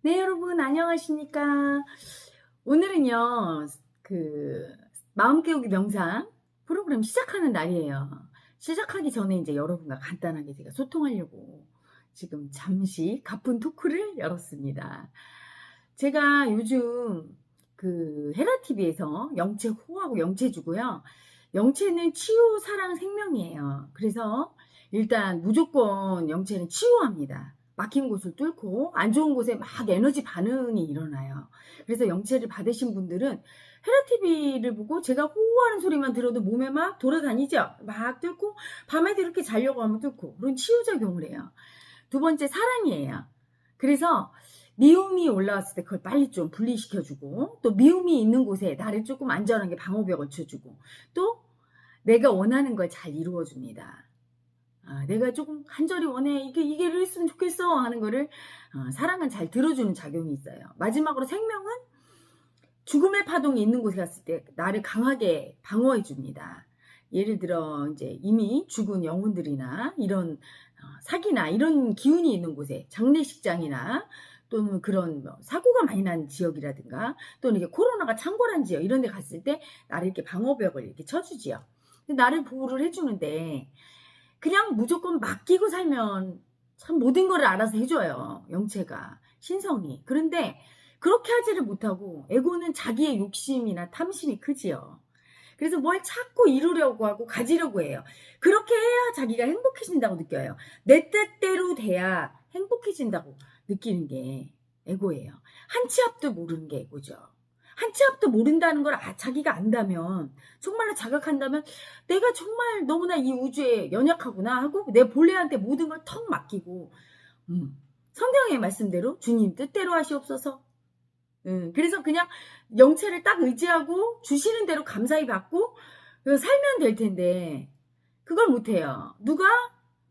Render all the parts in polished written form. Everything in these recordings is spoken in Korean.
네, 여러분 안녕하십니까? 오늘은요. 마음 깨우기 명상 프로그램 시작하는 날이에요. 시작하기 전에 이제 여러분과 간단하게 제가 소통하려고 지금 잠시 가쁜 토크를 열었습니다. 제가 요즘 헤라TV에서 영체 호하고 영체 주고요. 영체는 치유, 사랑, 생명이에요. 그래서 일단 무조건 영체는 치유합니다. 막힌 곳을 뚫고 안 좋은 곳에 막 에너지 반응이 일어나요. 그래서 영체를 받으신 분들은 헤라TV를 보고 제가 호호하는 소리만 들어도 몸에 막 돌아다니죠. 막 뚫고 밤에도 이렇게 자려고 하면 뚫고 그런 치유작용을 해요. 두 번째 사랑이에요. 그래서 미움이 올라왔을 때 그걸 빨리 좀 분리시켜주고, 또 미움이 있는 곳에 나를 조금 안전하게 방어벽을 쳐주고, 또 내가 원하는 걸 잘 이루어줍니다. 내가 조금 간절히 원해, 이게 이랬으면 좋겠어 하는 거를 사랑은 잘 들어주는 작용이 있어요. 마지막으로 생명은 죽음의 파동이 있는 곳에 갔을 때 나를 강하게 방어해 줍니다. 예를 들어 이제 이미 죽은 영혼들이나 이런 사기나 이런 기운이 있는 곳에, 장례식장이나 또는 그런 사고가 많이 난 지역이라든가, 또는 이게 코로나가 창궐한 지역 이런 데 갔을 때 나를 이렇게 방어벽을 이렇게 쳐주지요. 나를 보호를 해주는데, 그냥 무조건 맡기고 살면 참 모든 걸 알아서 해줘요. 영체가, 신성이. 그런데 그렇게 하지를 못하고 에고는 자기의 욕심이나 탐심이 크지요. 그래서 뭘 자꾸 이루려고 하고 가지려고 해요. 그렇게 해야 자기가 행복해진다고 느껴요. 내 뜻대로 돼야 행복해진다고 느끼는 게 에고예요. 한 치 앞도 모르는 게 에고죠. 한 치 앞도 모른다는 걸 자기가 안다면, 정말로 자각한다면, 내가 정말 너무나 이 우주에 연약하구나 하고 내 본래한테 모든 걸 턱 맡기고, 성경의 말씀대로 주님 뜻대로 하시옵소서. 그래서 그냥 영체를 딱 의지하고 주시는 대로 감사히 받고 살면 될 텐데, 그걸 못해요. 누가?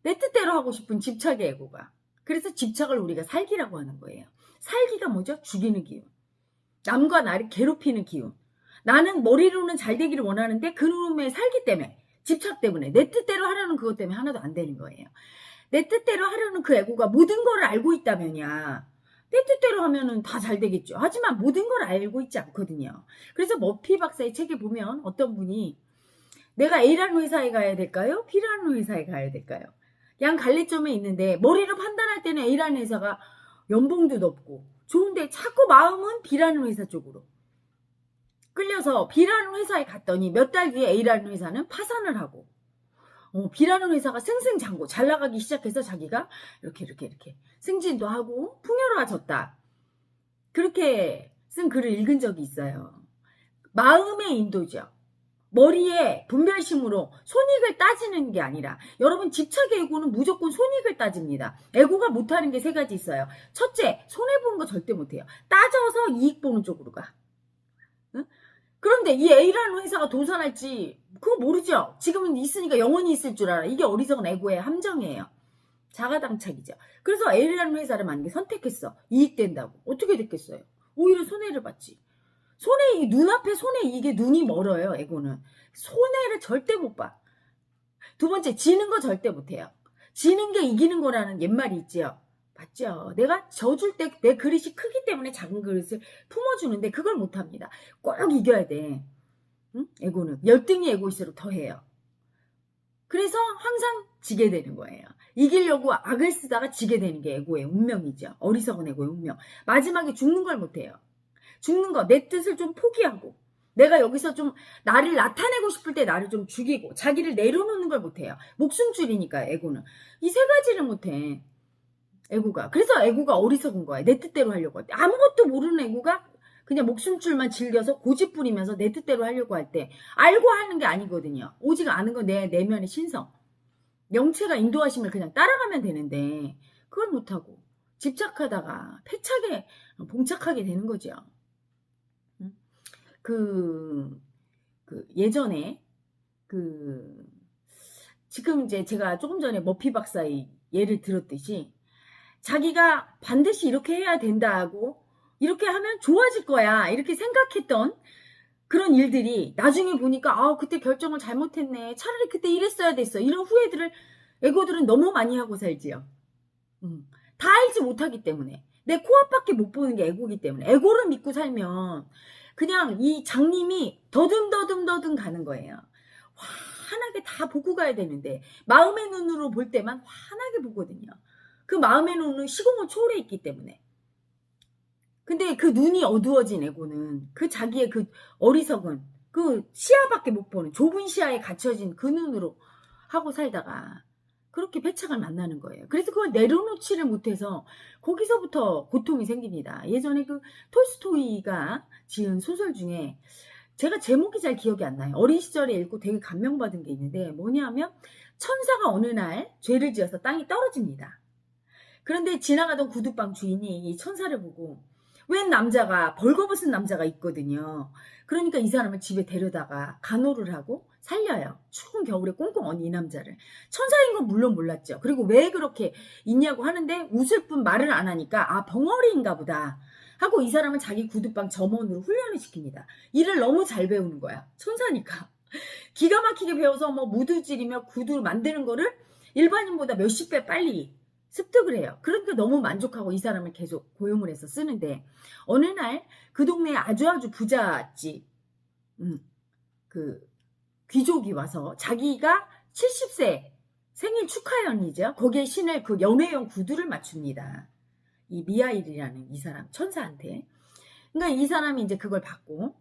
내 뜻대로 하고 싶은 집착의 에고가. 그래서 집착을 우리가 살기라고 하는 거예요. 살기가 뭐죠? 죽이는 기운. 남과 나를 괴롭히는 기운. 나는 머리로는 잘 되기를 원하는데 그놈의 살기 때문에, 집착 때문에, 내 뜻대로 하려는 그것 때문에 하나도 안 되는 거예요. 내 뜻대로 하려는 그 에고가 모든 걸 알고 있다면야 내 뜻대로 하면은 다 잘 되겠죠. 하지만 모든 걸 알고 있지 않거든요. 그래서 머피 박사의 책에 보면 어떤 분이, 내가 A라는 회사에 가야 될까요? B라는 회사에 가야 될까요? 양 갈래점에 있는데 머리로 판단할 때는 A라는 회사가 연봉도 높고 좋은데, 자꾸 마음은 B라는 회사 쪽으로 끌려서 B라는 회사에 갔더니 몇 달 뒤에 A라는 회사는 파산을 하고, B라는 회사가 승승장구 잘 나가기 시작해서 자기가 이렇게 승진도 하고 풍요로워졌다. 그렇게 쓴 글을 읽은 적이 있어요. 마음의 인도죠. 머리에 분별심으로 손익을 따지는 게 아니라, 여러분 집착의 에고는 무조건 손익을 따집니다. 에고가 못하는 게 세 가지 있어요. 첫째, 손해보는 거 절대 못해요. 따져서 이익 보는 쪽으로 가. 응? 그런데 이 A라는 회사가 도산할지 그거 모르죠. 지금은 있으니까 영원히 있을 줄 알아. 이게 어리석은 에고의 함정이에요. 자가당착이죠. 그래서 A라는 회사를 만약에 선택했어. 이익된다고. 어떻게 됐겠어요? 오히려 손해를 봤지. 손해이익, 눈앞에 손해이익에 눈이 멀어요. 에고는 손해를 절대 못 봐. 두 번째, 지는 거 절대 못해요. 지는 게 이기는 거라는 옛말이 있지요. 맞죠? 내가 져줄 때 내 그릇이 크기 때문에 작은 그릇을 품어주는데 그걸 못합니다. 꼭 이겨야 돼. 응? 에고는 열등이 에고일수록 더해요. 그래서 항상 지게 되는 거예요. 이기려고 악을 쓰다가 지게 되는 게 에고의 운명이죠. 어리석은 에고의 운명. 마지막에 죽는 걸 못해요. 죽는 거, 내 뜻을 좀 포기하고, 내가 여기서 좀 나를 나타내고 싶을 때 나를 좀 죽이고, 자기를 내려놓는 걸 못해요. 목숨줄이니까 에고는. 이 세 가지를 못해. 에고가. 그래서 에고가 어리석은 거야. 내 뜻대로 하려고 할 때. 아무것도 모르는 에고가 그냥 목숨줄만 즐겨서 고집 부리면서 내 뜻대로 하려고 할 때, 알고 하는 게 아니거든요. 오직 아는 건 내 내면의 신성. 영체가 인도하심을 그냥 따라가면 되는데 그걸 못하고 집착하다가 패착에 봉착하게 되는 거죠. 예전에 지금 이제 제가 조금 전에 머피 박사의 예를 들었듯이, 자기가 반드시 이렇게 해야 된다고, 이렇게 하면 좋아질 거야 이렇게 생각했던 그런 일들이 나중에 보니까, 그때 결정을 잘못했네, 차라리 그때 이랬어야 됐어, 이런 후회들을 에고들은 너무 많이 하고 살지요. 다 알지 못하기 때문에. 내 코앞밖에 못 보는 게 에고기 때문에. 에고를 믿고 살면 그냥 이 장님이 더듬더듬 가는 거예요. 환하게 다 보고 가야 되는데 마음의 눈으로 볼 때만 환하게 보거든요. 그 마음의 눈은 시공을 초월해 있기 때문에. 근데 그 눈이 어두워진 에고는 그 자기의 그 어리석은 그 시야밖에 못 보는 좁은 시야에 갇혀진 그 눈으로 하고 살다가 그렇게 패착을 만나는 거예요. 그래서 그걸 내려놓지를 못해서 거기서부터 고통이 생깁니다. 예전에 그 톨스토이가 지은 소설 중에 제가 제목이 잘 기억이 안 나요. 어린 시절에 읽고 되게 감명받은 게 있는데 뭐냐면 천사가 어느 날 죄를 지어서 땅에 떨어집니다. 그런데 지나가던 구두방 주인이 이 천사를 보고 웬 남자가 벌거벗은 남자가 있거든요. 그러니까 이 사람을 집에 데려다가 간호를 하고 살려요. 추운 겨울에 꽁꽁 언 이 남자를. 천사인 건 물론 몰랐죠. 그리고 왜 그렇게 있냐고 하는데 웃을 뿐 말을 안 하니까 아 벙어리인가 보다 하고 이 사람은 자기 구두방 점원으로 훈련을 시킵니다. 일을 너무 잘 배우는 거야. 천사니까. 기가 막히게 배워서 뭐 무드질이며 구두 만드는 거를 일반인보다 몇십 배 빨리 습득을 해요. 그러니까 너무 만족하고 이 사람을 계속 고용을 해서 쓰는데 어느 날 그 동네에 아주 부잣집 그 귀족이 와서 자기가 70세 생일 축하 연이죠. 거기에 신을 그 연회용 구두를 맞춥니다. 이 미하일이라는 이 사람 천사한테. 그러니까 이 사람이 이제 그걸 받고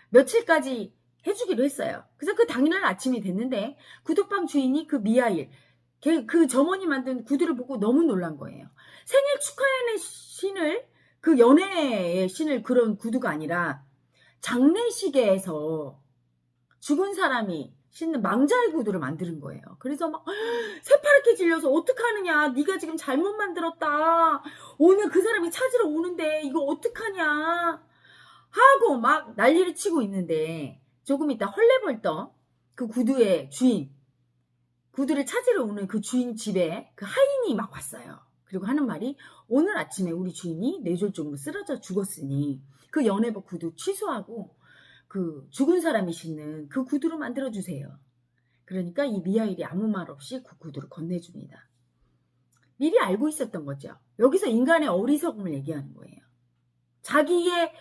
며칠까지 해주기로 했어요. 그래서 그 당일날 아침이 됐는데 구두방 주인이 그 미하일 그 점원이 만든 구두를 보고 너무 놀란 거예요. 생일 축하연의 신을 그 연애의 신을 그런 구두가 아니라 장례식에서 죽은 사람이 신는 망자의 구두를 만드는 거예요. 그래서 막 새파랗게 질려서 어떡하느냐 네가 지금 잘못 만들었다. 오늘 그 사람이 찾으러 오는데 이거 어떡하냐 하고 막 난리를 치고 있는데 조금 있다 헐레벌떡 그 구두의 주인 구두를 찾으러 오는 그 주인 집에 그 하인이 막 왔어요. 그리고 하는 말이 오늘 아침에 우리 주인이 뇌졸중으로 쓰러져 죽었으니 그 연회복 구두 취소하고 그 죽은 사람이 신는 그 구두를 만들어주세요. 그러니까 이 미하일이 아무 말 없이 그 구두를 건네줍니다. 미리 알고 있었던 거죠. 여기서 인간의 어리석음을 얘기하는 거예요. 자기의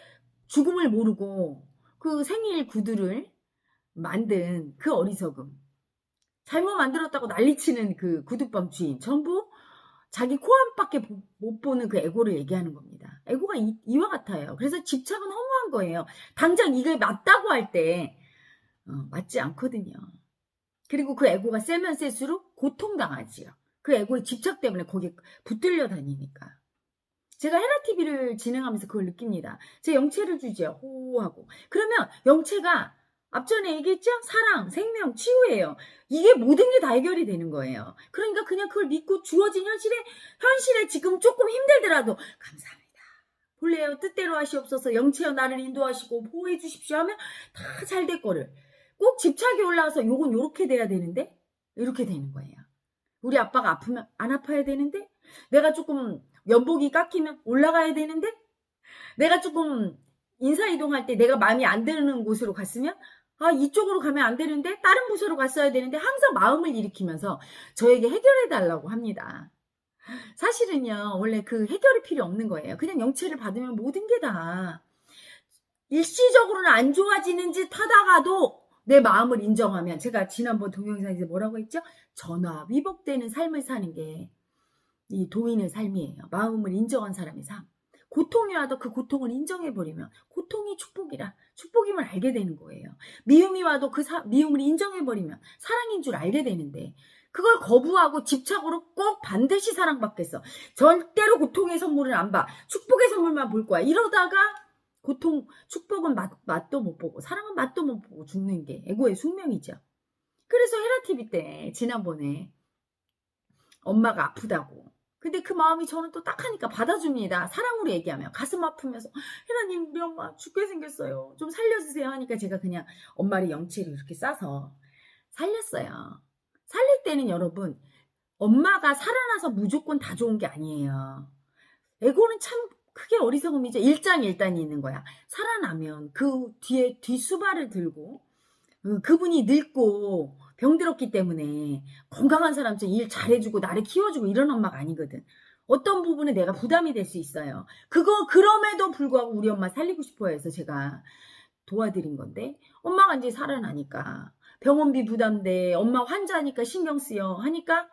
죽음을 모르고 그 생일 구두를 만든 그 어리석음. 잘못 만들었다고 난리치는 그 구두방 주인 전부 자기 코앞밖에 못 보는 그 에고를 얘기하는 겁니다. 에고가 이와 같아요. 그래서 집착은 허무한 거예요. 당장 이게 맞다고 할 때 맞지 않거든요. 그리고 그 에고가 세면 셀수록 고통당하지요. 그 에고의 집착 때문에 거기에 붙들려 다니니까. 제가 헤라TV를 진행하면서 그걸 느낍니다. 제 영체를 주죠. 호하고. 그러면 영체가 앞전에 얘기했죠? 사랑, 생명, 치유예요. 이게 모든 게 다 해결이 되는 거예요. 그러니까 그냥 그걸 믿고 주어진 현실에 지금 조금 힘들더라도 감사합니다. 본래요 뜻대로 하시옵소서 영체여 나를 인도하시고 보호해 주십시오 하면 다 잘 될 거를 꼭 집착이 올라와서 요건 요렇게 돼야 되는데 이렇게 되는 거예요. 우리 아빠가 아프면 안 아파야 되는데 내가 조금 연복이 깎이면 올라가야 되는데 내가 조금 인사이동할 때 내가 마음이 안 드는 곳으로 갔으면 아 이쪽으로 가면 안 되는데 다른 부서로 갔어야 되는데 항상 마음을 일으키면서 저에게 해결해 달라고 합니다. 사실은요 원래 그 해결이 필요 없는 거예요. 그냥 영체를 받으면 모든 게 다 일시적으로는 안 좋아지는 짓 하다가도 내 마음을 인정하면 제가 지난번 동영상에서 뭐라고 했죠? 전화위복되는 삶을 사는 게 이 도인의 삶이에요. 마음을 인정한 사람의 삶. 고통이 와도 그 고통을 인정해버리면 고통이 축복임을 알게 되는 거예요. 미움이 와도 그 미움을 인정해버리면 사랑인 줄 알게 되는데 그걸 거부하고 집착으로 꼭 반드시 사랑받겠어. 절대로 고통의 선물을 안 봐. 축복의 선물만 볼 거야. 이러다가 축복은 맛도 못 보고 사랑은 맛도 못 보고 죽는 게 에고의 숙명이죠. 그래서 헤라TV 때 지난번에 엄마가 아프다고 근데 그 마음이 저는 또 딱하니까 받아줍니다. 사랑으로 얘기하면 가슴 아프면서 헤라님 우리 엄마 죽게 생겼어요. 좀 살려주세요 하니까 제가 그냥 엄마를 영체로 이렇게 싸서 살렸어요. 살릴 때는 여러분 엄마가 살아나서 무조건 다 좋은 게 아니에요. 에고는 참 크게 어리석음이죠. 일장일단이 있는 거야. 살아나면 그 뒤에 뒷수발을 들고 그분이 늙고 병들었기 때문에 건강한 사람처럼 일 잘해주고 나를 키워주고 이런 엄마가 아니거든. 어떤 부분에 내가 부담이 될 수 있어요. 그럼에도 불구하고 우리 엄마 살리고 싶어 해서 제가 도와드린 건데, 엄마가 이제 살아나니까 병원비 부담돼, 엄마 환자니까 신경 쓰여 하니까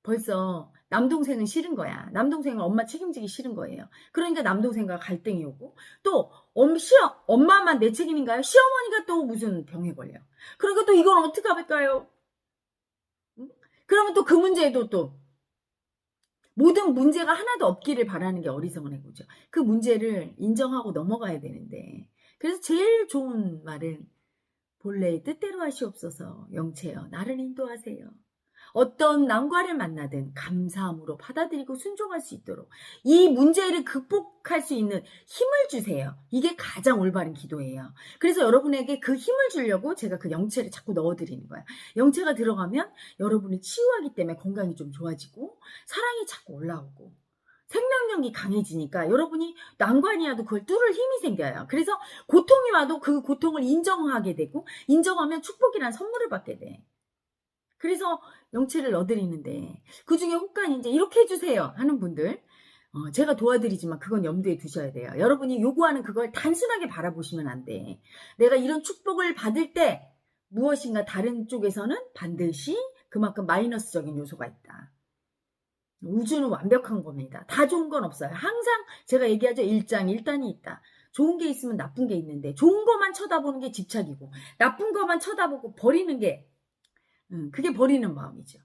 벌써 남동생은 싫은 거야. 남동생은 엄마 책임지기 싫은 거예요. 그러니까 남동생과 갈등이 오고, 또 엄마만 내 책임인가요? 시어머니가 또 무슨 병에 걸려. 그러니까 또 이건 어떻게 할까요? 응? 그러면 또 그 문제에도 또 모든 문제가 하나도 없기를 바라는 게 어리석은 애고죠. 그 문제를 인정하고 넘어가야 되는데, 그래서 제일 좋은 말은 본래의 뜻대로 하시옵소서. 영체여 나를 인도하세요. 어떤 난관을 만나든 감사함으로 받아들이고 순종할 수 있도록 이 문제를 극복할 수 있는 힘을 주세요. 이게 가장 올바른 기도예요. 그래서 여러분에게 그 힘을 주려고 제가 그 영체를 자꾸 넣어드리는 거예요. 영체가 들어가면 여러분이 치유하기 때문에 건강이 좀 좋아지고 사랑이 자꾸 올라오고 생명력이 강해지니까 여러분이 난관이 와도 그걸 뚫을 힘이 생겨요. 그래서 고통이 와도 그 고통을 인정하게 되고, 인정하면 축복이란 선물을 받게 돼. 그래서 영체를 넣어드리는데, 그 중에 혹간 이제 이렇게 해주세요 하는 분들, 제가 도와드리지만 그건 염두에 두셔야 돼요. 여러분이 요구하는 그걸 단순하게 바라보시면 안 돼. 내가 이런 축복을 받을 때 무엇인가 다른 쪽에서는 반드시 그만큼 마이너스적인 요소가 있다. 우주는 완벽한 겁니다. 다 좋은 건 없어요. 항상 제가 얘기하죠. 일장일단이 있다. 좋은 게 있으면 나쁜 게 있는데, 좋은 것만 쳐다보는 게 집착이고 나쁜 것만 쳐다보고 버리는 게 그게 버리는 마음이죠.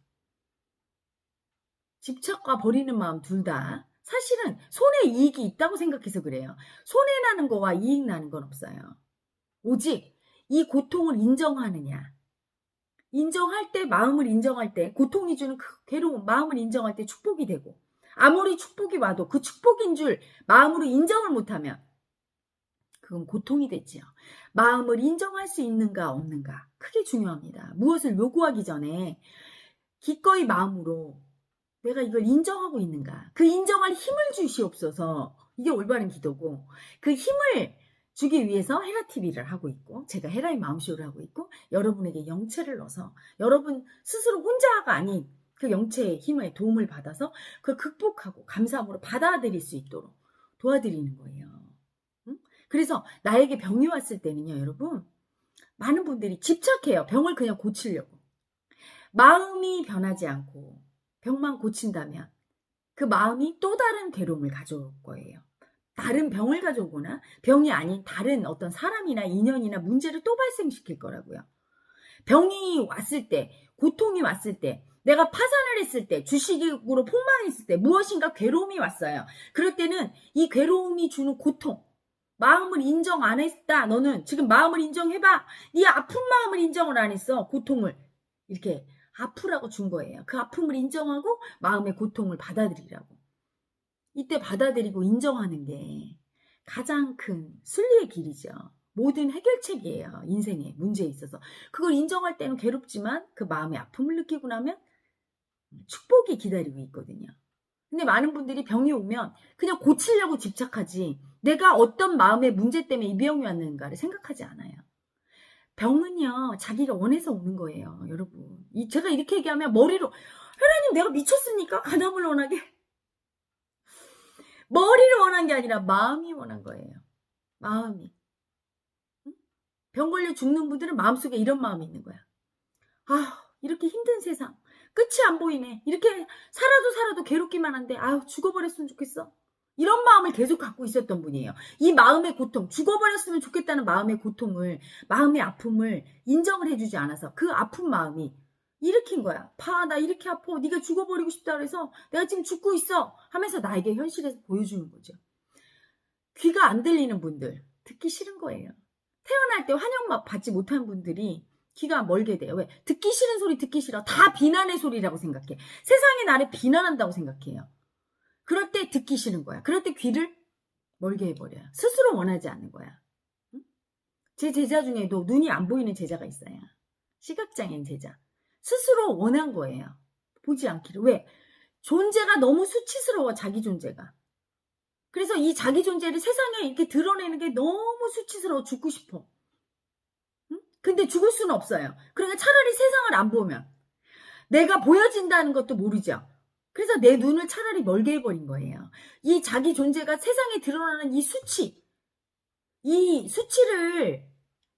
집착과 버리는 마음 둘 다 사실은 손에 이익이 있다고 생각해서 그래요. 손해 나는 거와 이익 나는 건 없어요. 오직 이 고통을 인정하느냐, 인정할 때, 마음을 인정할 때, 고통이 주는 그 괴로움, 마음을 인정할 때 축복이 되고, 아무리 축복이 와도 그 축복인 줄 마음으로 인정을 못하면 그건 고통이 되지요. 마음을 인정할 수 있는가 없는가, 크게 중요합니다. 무엇을 요구하기 전에 기꺼이 마음으로 내가 이걸 인정하고 있는가, 그 인정할 힘을 주시옵소서. 이게 올바른 기도고, 그 힘을 주기 위해서 헤라TV를 하고 있고, 제가 헤라의 마음쇼를 하고 있고, 여러분에게 영체를 넣어서 여러분 스스로 혼자가 아닌 그 영체의 힘에 도움을 받아서 그걸 극복하고 감사함으로 받아들일 수 있도록 도와드리는 거예요. 그래서 나에게 병이 왔을 때는요, 여러분, 많은 분들이 집착해요. 병을 그냥 고치려고. 마음이 변하지 않고 병만 고친다면 그 마음이 또 다른 괴로움을 가져올 거예요. 다른 병을 가져오거나 병이 아닌 다른 어떤 사람이나 인연이나 문제를 또 발생시킬 거라고요. 병이 왔을 때, 고통이 왔을 때, 내가 파산을 했을 때, 주식으로 폭망했을 때, 무엇인가 괴로움이 왔어요. 그럴 때는 이 괴로움이 주는 고통, 마음을 인정 안 했다. 너는 지금 마음을 인정해봐. 네 아픈 마음을 인정을 안 했어. 고통을 이렇게 아프라고 준 거예요. 그 아픔을 인정하고 마음의 고통을 받아들이라고. 이때 받아들이고 인정하는 게 가장 큰 순리의 길이죠. 모든 해결책이에요. 인생의 문제에 있어서. 그걸 인정할 때는 괴롭지만 그 마음의 아픔을 느끼고 나면 축복이 기다리고 있거든요. 근데 많은 분들이 병이 오면 그냥 고치려고 집착하지, 내가 어떤 마음의 문제 때문에 이 병이 왔는가를 생각하지 않아요. 병은요, 자기가 원해서 오는 거예요, 여러분. 제가 이렇게 얘기하면 머리로, 하나님 내가 미쳤습니까? 간암을 원하게? 머리를 원한 게 아니라 마음이 원한 거예요. 마음이. 병 걸려 죽는 분들은 마음속에 이런 마음이 있는 거야. 아, 이렇게 힘든 세상. 끝이 안 보이네. 이렇게 살아도 괴롭기만 한데, 아유, 죽어버렸으면 좋겠어. 이런 마음을 계속 갖고 있었던 분이에요. 이 마음의 고통, 죽어버렸으면 좋겠다는 마음의 고통을, 마음의 아픔을 인정을 해주지 않아서 그 아픈 마음이 일으킨 거야. 나 이렇게 아파. 네가 죽어버리고 싶다 그래서 내가 지금 죽고 있어 하면서 나에게 현실에서 보여주는 거죠. 귀가 안 들리는 분들, 듣기 싫은 거예요. 태어날 때 환영 받지 못한 분들이 귀가 멀게 돼요. 왜? 듣기 싫은 소리 듣기 싫어. 다 비난의 소리라고 생각해. 세상이 나를 비난한다고 생각해요. 그럴 때 듣기 싫은 거야. 그럴 때 귀를 멀게 해버려요. 스스로 원하지 않는 거야. 제 제자 중에도 눈이 안 보이는 제자가 있어요. 시각장애인 제자. 스스로 원한 거예요. 보지 않기를. 왜? 존재가 너무 수치스러워, 자기 존재가. 그래서 이 자기 존재를 세상에 이렇게 드러내는 게 너무 수치스러워, 죽고 싶어. 근데 죽을 수는 없어요. 그러니까 차라리 세상을 안 보면, 내가 보여진다는 것도 모르죠. 그래서 내 눈을 차라리 멀게 해버린 거예요. 이 자기 존재가 세상에 드러나는 이 수치를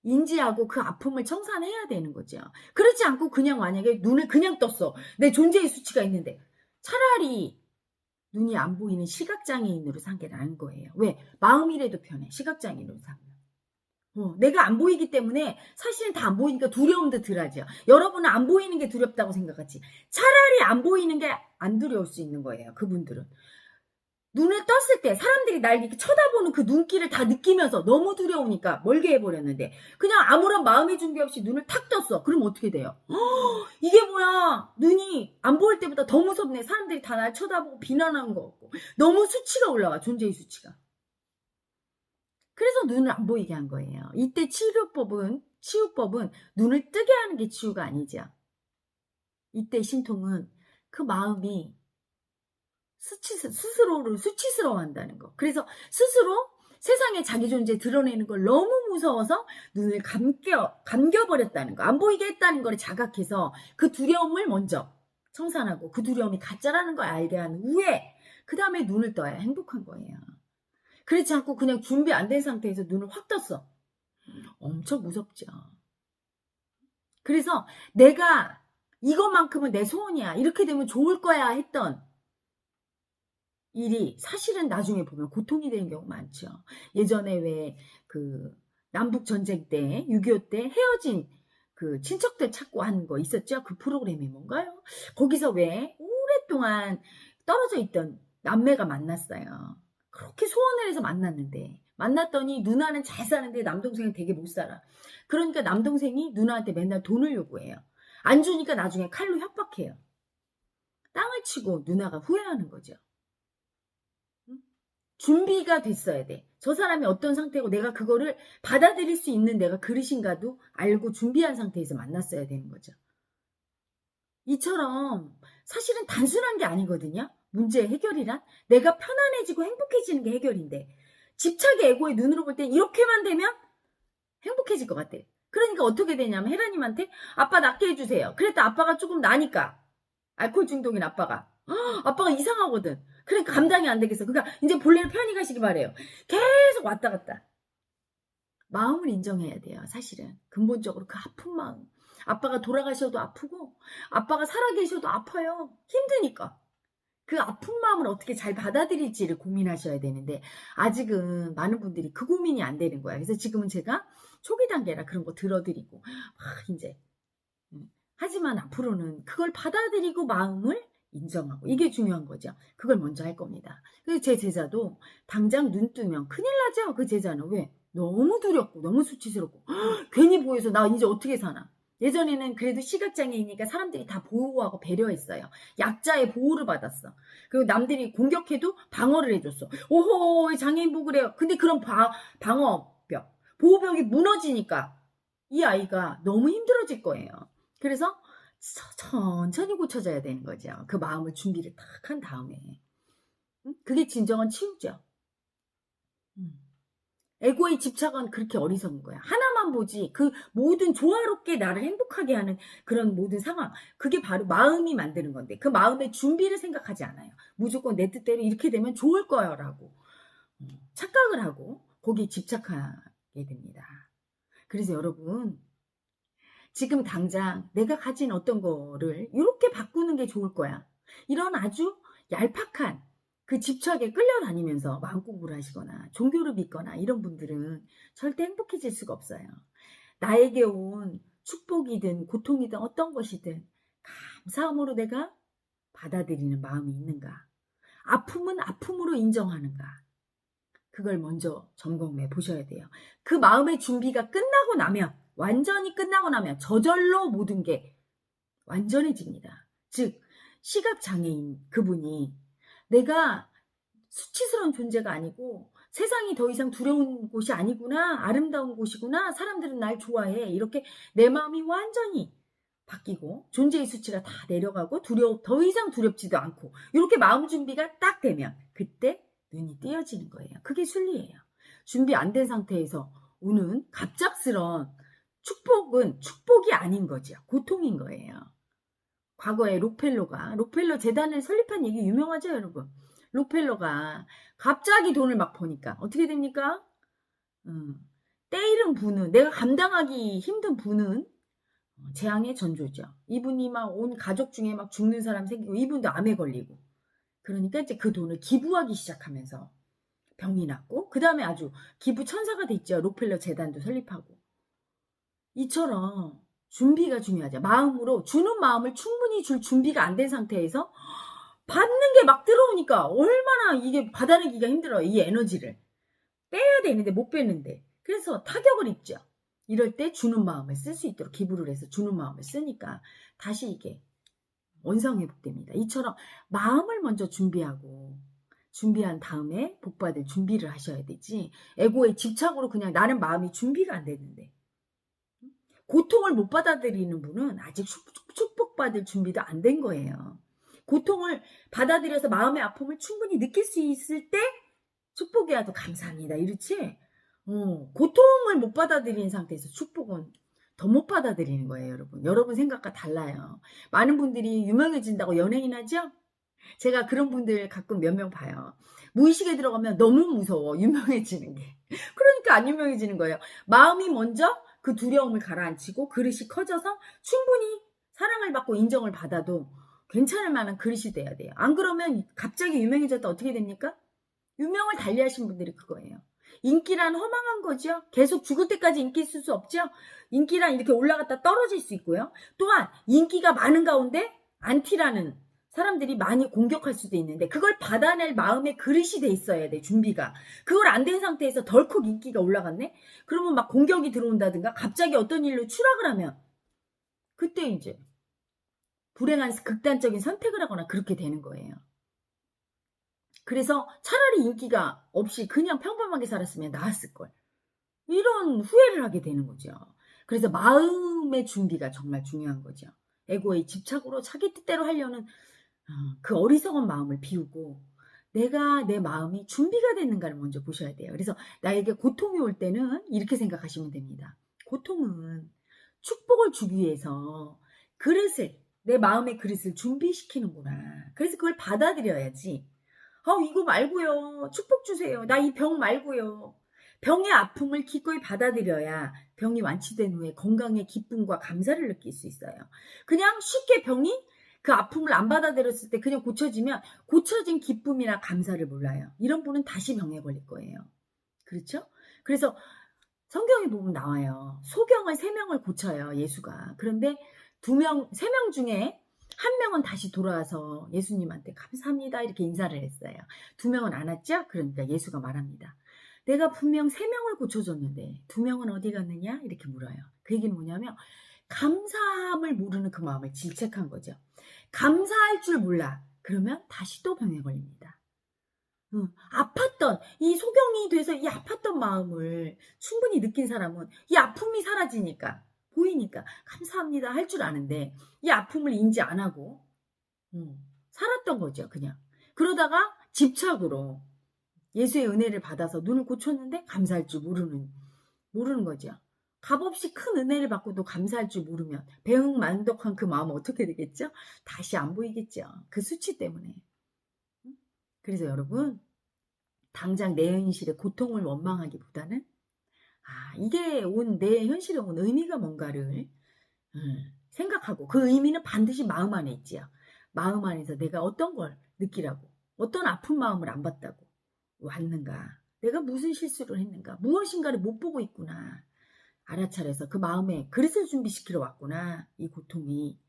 인지하고 그 아픔을 청산해야 되는 거죠. 그렇지 않고 그냥 만약에 눈을 그냥 떴어. 내 존재의 수치가 있는데 차라리 눈이 안 보이는 시각장애인으로 산 게 나은 거예요. 왜? 마음이라도 편해. 시각장애인으로 사면. 내가 안 보이기 때문에 사실은 다 안 보이니까 두려움도 덜하죠. 여러분은 안 보이는 게 두렵다고 생각하지. 차라리 안 보이는 게 안 두려울 수 있는 거예요. 그분들은. 눈을 떴을 때 사람들이 날 이렇게 쳐다보는 그 눈길을 다 느끼면서 너무 두려우니까 멀게 해버렸는데 그냥 아무런 마음의 준비 없이 눈을 탁 떴어. 그럼 어떻게 돼요? 이게 뭐야? 눈이 안 보일 때보다 더 무섭네. 사람들이 다 날 쳐다보고 비난하는 거 같고 너무 수치가 올라와. 존재의 수치가. 그래서 눈을 안 보이게 한 거예요. 이때 치유법은 눈을 뜨게 하는 게 치유가 아니죠. 이때 신통은 그 마음이 스스로를 수치스러워한다는 거. 그래서 스스로 세상에 자기 존재 드러내는 걸 너무 무서워서 눈을 감겨버렸다는 거. 안 보이게 했다는 걸 자각해서 그 두려움을 먼저 청산하고 그 두려움이 가짜라는 걸 알게 한 후에 그 다음에 눈을 떠야 행복한 거예요. 그렇지 않고 그냥 준비 안 된 상태에서 눈을 확 떴어. 엄청 무섭죠. 그래서 내가 이것만큼은 내 소원이야. 이렇게 되면 좋을 거야 했던 일이 사실은 나중에 보면 고통이 되는 경우 많죠. 예전에 왜 그 남북 전쟁 때 6.25 때 헤어진 그 친척들 찾고 한 거 있었죠. 그 프로그램이 뭔가요? 거기서 왜 오랫동안 떨어져 있던 남매가 만났어요. 그렇게 소원을 해서 만났더니 누나는 잘 사는데 남동생은 되게 못 살아. 그러니까 남동생이 누나한테 맨날 돈을 요구해요. 안 주니까 나중에 칼로 협박해요. 땅을 치고 누나가 후회하는 거죠. 준비가 됐어야 돼. 저 사람이 어떤 상태고 내가 그거를 받아들일 수 있는 내가 그릇인가도 알고 준비한 상태에서 만났어야 되는 거죠. 이처럼 사실은 단순한 게 아니거든요. 문제의 해결이란 내가 편안해지고 행복해지는 게 해결인데 집착의 에고의 눈으로 볼 때 이렇게만 되면 행복해질 것 같아. 그러니까 어떻게 되냐면 헤라님한테 아빠 낫게 해주세요. 그랬더니 아빠가 조금 나니까 알코올 중독인 아빠가 이상하거든. 그러니까 감당이 안 되겠어. 그러니까 이제 본래는 편히 가시기 바래요. 계속 왔다 갔다. 마음을 인정해야 돼요. 사실은 근본적으로 그 아픈 마음. 아빠가 돌아가셔도 아프고 아빠가 살아계셔도 아파요. 힘드니까. 그 아픈 마음을 어떻게 잘 받아들일지를 고민하셔야 되는데 아직은 많은 분들이 그 고민이 안 되는 거야. 그래서 지금은 제가 초기 단계라 그런 거 들어드리고 이제 하지만 앞으로는 그걸 받아들이고 마음을 인정하고 이게 중요한 거죠. 그걸 먼저 할 겁니다. 그래서 제 제자도 당장 눈 뜨면 큰일 나죠. 그 제자는 왜? 너무 두렵고 너무 수치스럽고 괜히 보여서 나 이제 어떻게 사나. 예전에는 그래도 시각장애이니까 사람들이 다 보호하고 배려했어요. 약자의 보호를 받았어. 그리고 남들이 공격해도 방어를 해줬어. 오호 장애인 보고 그래요. 근데 그런 방어벽, 보호벽이 무너지니까 이 아이가 너무 힘들어질 거예요. 그래서 천천히 고쳐져야 되는 거죠. 그 마음을 준비를 딱 한 다음에. 그게 진정한 치유죠. 에고의 집착은 그렇게 어리석은 거야. 하나만 보지 그 모든 조화롭게 나를 행복하게 하는 그런 모든 상황. 그게 바로 마음이 만드는 건데 그 마음의 준비를 생각하지 않아요. 무조건 내 뜻대로 이렇게 되면 좋을 거야라고 착각을 하고 거기에 집착하게 됩니다. 그래서 여러분 지금 당장 내가 가진 어떤 거를 이렇게 바꾸는 게 좋을 거야. 이런 아주 얄팍한 그 집착에 끌려다니면서 마음공부를 하시거나 종교를 믿거나 이런 분들은 절대 행복해질 수가 없어요. 나에게 온 축복이든 고통이든 어떤 것이든 감사함으로 내가 받아들이는 마음이 있는가. 아픔은 아픔으로 인정하는가. 그걸 먼저 점검해 보셔야 돼요. 그 마음의 준비가 끝나고 나면 완전히 끝나고 나면 저절로 모든 게 완전해집니다. 즉 시각장애인 그분이 내가 수치스러운 존재가 아니고 세상이 더 이상 두려운 곳이 아니구나. 아름다운 곳이구나. 사람들은 날 좋아해. 이렇게 내 마음이 완전히 바뀌고 존재의 수치가 다 내려가고 더 이상 두렵지도 않고 이렇게 마음 준비가 딱 되면 그때 눈이 띄어지는 거예요. 그게 순리예요. 준비 안 된 상태에서 오는 갑작스러운 축복은 축복이 아닌 거죠. 고통인 거예요. 과거에 록펠러 재단을 설립한 얘기 유명하죠, 여러분. 록펠러가 갑자기 돈을 막 버니까 어떻게 됩니까? 때이른 부는, 내가 감당하기 힘든 부는 재앙의 전조죠. 이분이 막 온 가족 중에 막 죽는 사람 생기고 이분도 암에 걸리고, 그러니까 이제 그 돈을 기부하기 시작하면서 병이 났고, 그 다음에 아주 기부 천사가 됐죠. 록펠러 재단도 설립하고. 이처럼 준비가 중요하죠. 마음으로 주는 마음을 충분히 줄 준비가 안 된 상태에서 받는 게 막 들어오니까 얼마나 이게 받아내기가 힘들어요. 이 에너지를 빼야 되는데 못 빼는데, 그래서 타격을 입죠. 이럴 때 주는 마음을 쓸 수 있도록 기부를 해서 주는 마음을 쓰니까 다시 이게 원상회복됩니다. 이처럼 마음을 먼저 준비한 다음에 복받을 준비를 하셔야 되지, 에고의 집착으로 그냥 나는 마음이 준비가 안 되는데, 고통을 못 받아들이는 분은 아직 축복받을 준비도 안 된 거예요. 고통을 받아들여서 마음의 아픔을 충분히 느낄 수 있을 때 축복이라도 감사합니다, 이렇지? 고통을 못 받아들이는 상태에서 축복은 더 못 받아들이는 거예요, 여러분. 여러분 생각과 달라요. 많은 분들이 유명해진다고 연예인 하죠? 제가 그런 분들 가끔 몇 명 봐요. 무의식에 들어가면 너무 무서워, 유명해지는 게. 그러니까 안 유명해지는 거예요. 마음이 먼저 그 두려움을 가라앉히고 그릇이 커져서 충분히 사랑을 받고 인정을 받아도 괜찮을 만한 그릇이 돼야 돼요. 안 그러면 갑자기 유명해졌다 어떻게 됩니까? 유명을 달리하신 분들이 그거예요. 인기란 허망한 거죠. 계속 죽을 때까지 인기 있을 수 없죠. 인기란 이렇게 올라갔다 떨어질 수 있고요. 또한 인기가 많은 가운데 안티라는 사람들이 많이 공격할 수도 있는데, 그걸 받아낼 마음의 그릇이 돼 있어야 돼, 준비가. 그걸 안 된 상태에서 덜컥 인기가 올라갔네? 그러면 막 공격이 들어온다든가 갑자기 어떤 일로 추락을 하면 그때 이제 불행한 극단적인 선택을 하거나 그렇게 되는 거예요. 그래서 차라리 인기가 없이 그냥 평범하게 살았으면 나았을걸, 이런 후회를 하게 되는 거죠. 그래서 마음의 준비가 정말 중요한 거죠. 에고의 집착으로 자기 뜻대로 하려는 그 어리석은 마음을 비우고 내가 내 마음이 준비가 됐는가를 먼저 보셔야 돼요. 그래서 나에게 고통이 올 때는 이렇게 생각하시면 됩니다. 고통은 축복을 주기 위해서 내 마음의 그릇을 준비시키는구나. 그래서 그걸 받아들여야지. 이거 말고요, 축복 주세요, 나 이 병 말고요. 병의 아픔을 기꺼이 받아들여야 병이 완치된 후에 건강의 기쁨과 감사를 느낄 수 있어요. 그냥 쉽게 병이 그 아픔을 안 받아들였을 때 그냥 고쳐지면 고쳐진 기쁨이나 감사를 몰라요. 이런 분은 다시 병에 걸릴 거예요. 그렇죠? 그래서 성경에 보면 나와요. 소경을 3명을 고쳐요, 예수가. 그런데 3명 중에 1명은 다시 돌아와서 예수님한테 감사합니다 이렇게 인사를 했어요. 2명은 안 왔죠? 그러니까 예수가 말합니다. 내가 분명 3명을 고쳐줬는데 2명은 어디 갔느냐? 이렇게 물어요. 그 얘기는 뭐냐면 감사함을 모르는 그 마음을 질책한 거죠. 감사할 줄 몰라. 그러면 다시 또 병에 걸립니다. 아팠던, 이 소경이 돼서 이 아팠던 마음을 충분히 느낀 사람은 이 아픔이 사라지니까, 보이니까 감사합니다 할 줄 아는데 이 아픔을 인지 안 하고 살았던 거죠, 그냥. 그러다가 집착으로 예수의 은혜를 받아서 눈을 고쳤는데 감사할 줄 모르는 거죠. 값없이 큰 은혜를 받고도 감사할 줄 모르면 배은만덕한 그 마음은 어떻게 되겠죠? 다시 안 보이겠죠. 그 수치 때문에. 그래서 여러분, 당장 내 현실의 고통을 원망하기보다는 이게 내 현실에 온 의미가 뭔가를 생각하고, 그 의미는 반드시 마음 안에 있지요. 마음 안에서 내가 어떤 걸 느끼라고, 어떤 아픈 마음을 안 받다고 왔는가, 내가 무슨 실수를 했는가, 무엇인가를 못 보고 있구나, 알아차려서 그 마음에 그릇을 준비시키러 왔구나, 이 고통이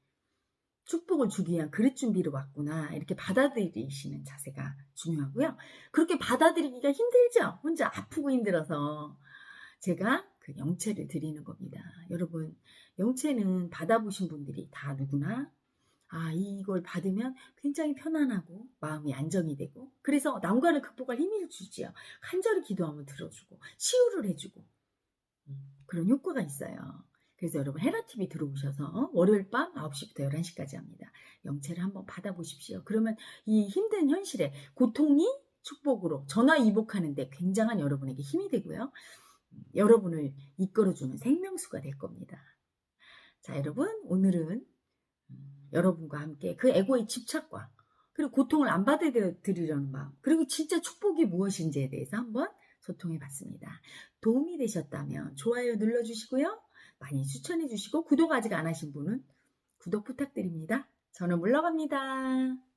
축복을 주기 위한 그릇 준비로 왔구나, 이렇게 받아들이시는 자세가 중요하고요. 그렇게 받아들이기가 힘들죠. 혼자 아프고 힘들어서 제가 그 영체를 드리는 겁니다. 여러분, 영체는 받아보신 분들이 다 누구나 이걸 받으면 굉장히 편안하고 마음이 안정이 되고, 그래서 난관을 극복할 힘을 주지요. 간절히 기도하면 들어주고 치유를 해주고 그런 효과가 있어요. 그래서 여러분, 헤라TV 들어오셔서 월요일 밤 9시부터 11시까지 합니다. 영체를 한번 받아보십시오. 그러면 이 힘든 현실에 고통이 축복으로 전화위복하는데 굉장한 여러분에게 힘이 되고요. 여러분을 이끌어주는 생명수가 될 겁니다. 자, 여러분, 오늘은 여러분과 함께 그 에고의 집착과 그리고 고통을 안 받아들이려는 마음, 그리고 진짜 축복이 무엇인지에 대해서 한번 소통해 봤습니다. 도움이 되셨다면 좋아요 눌러주시고요. 많이 추천해 주시고 구독 아직 안 하신 분은 구독 부탁드립니다. 저는 물러갑니다.